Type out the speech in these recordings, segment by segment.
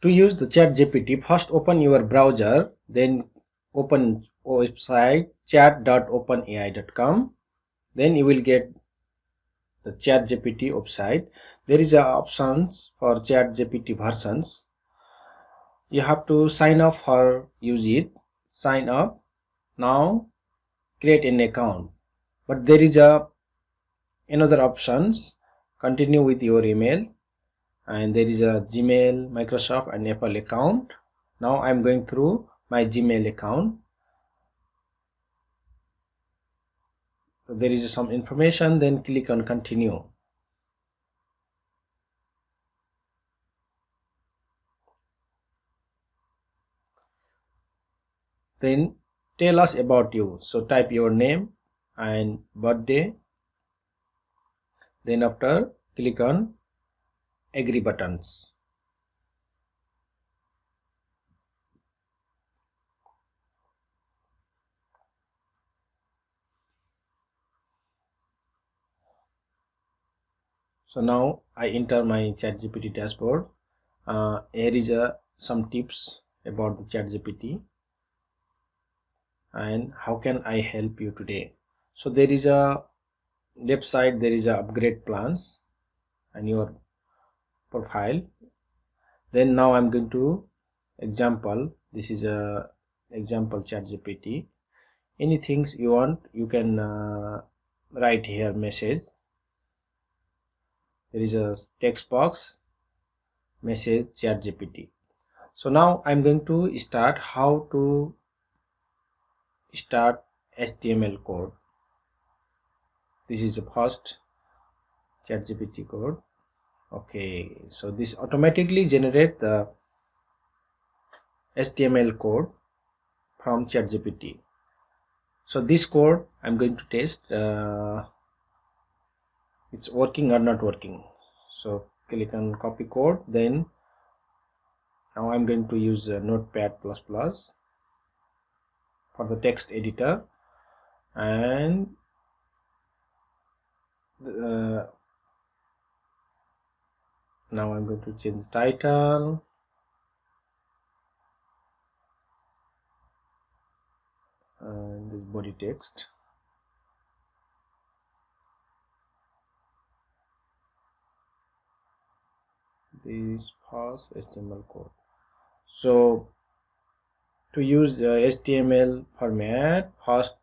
To use the ChatGPT, first open your browser, then open website chat.openai.com. Then you will get the ChatGPT website. There is a options for ChatGPT versions. You have to sign up for use it. Sign up. Now create an account. But there is another options. Continue with your email. And there is a Gmail, Microsoft and Apple account. Now I'm going through my Gmail account. So there is some information, then click on continue. Then tell us about you. So type your name and birthday. Then after click on agree buttons. So now I enter my ChatGPT dashboard. Here is some tips about the ChatGPT and how can I help you today. So there is a left side, there is a upgrade plans and your profile. Then now I'm going to example. This is a example ChatGPT. Any things you want, you can write here message. There is a text box, message ChatGPT. So now I'm going to start how to start HTML code. This is the first ChatGPT code. Okay, so this automatically generate the HTML code from ChatGPT. So this code I'm going to test it's working or not working. So click on copy code. Then now I'm going to use Notepad++ for the text editor, and now I'm going to change title and this body text. This first HTML code. So to use HTML format, first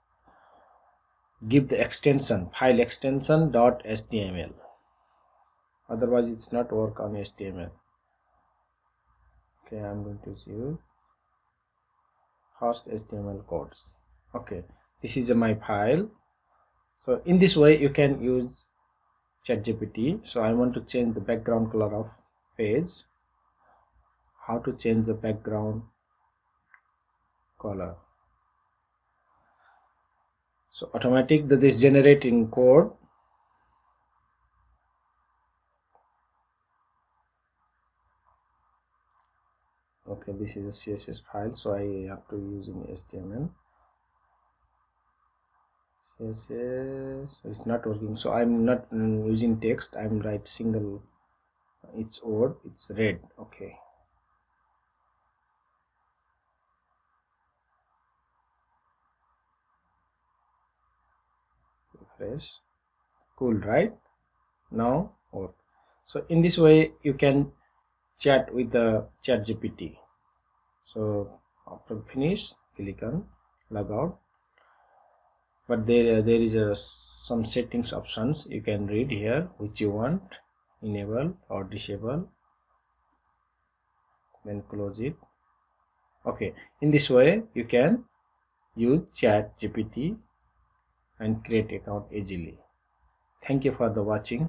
give the extension, file extension .html, otherwise it's not work on HTML. Okay, I'm going to use first HTML codes. Okay, this is my file. So in this way you can use ChatGPT. So I want to change the background color of page. How to change the background color? So automatic that is generating code. Okay, this is a CSS file, so I have to use in HTML. CSS, so it's not working. So I'm not using text. I'm write single. It's word. It's red. Okay. Refresh. Cool, right? Now work. So in this way you can chat with the ChatGPT. So after finish, click on log out. But there is some settings options you can read here which you want, enable or disable, then close it. Okay, in this way you can use ChatGPT and create account easily. Thank you for the watching.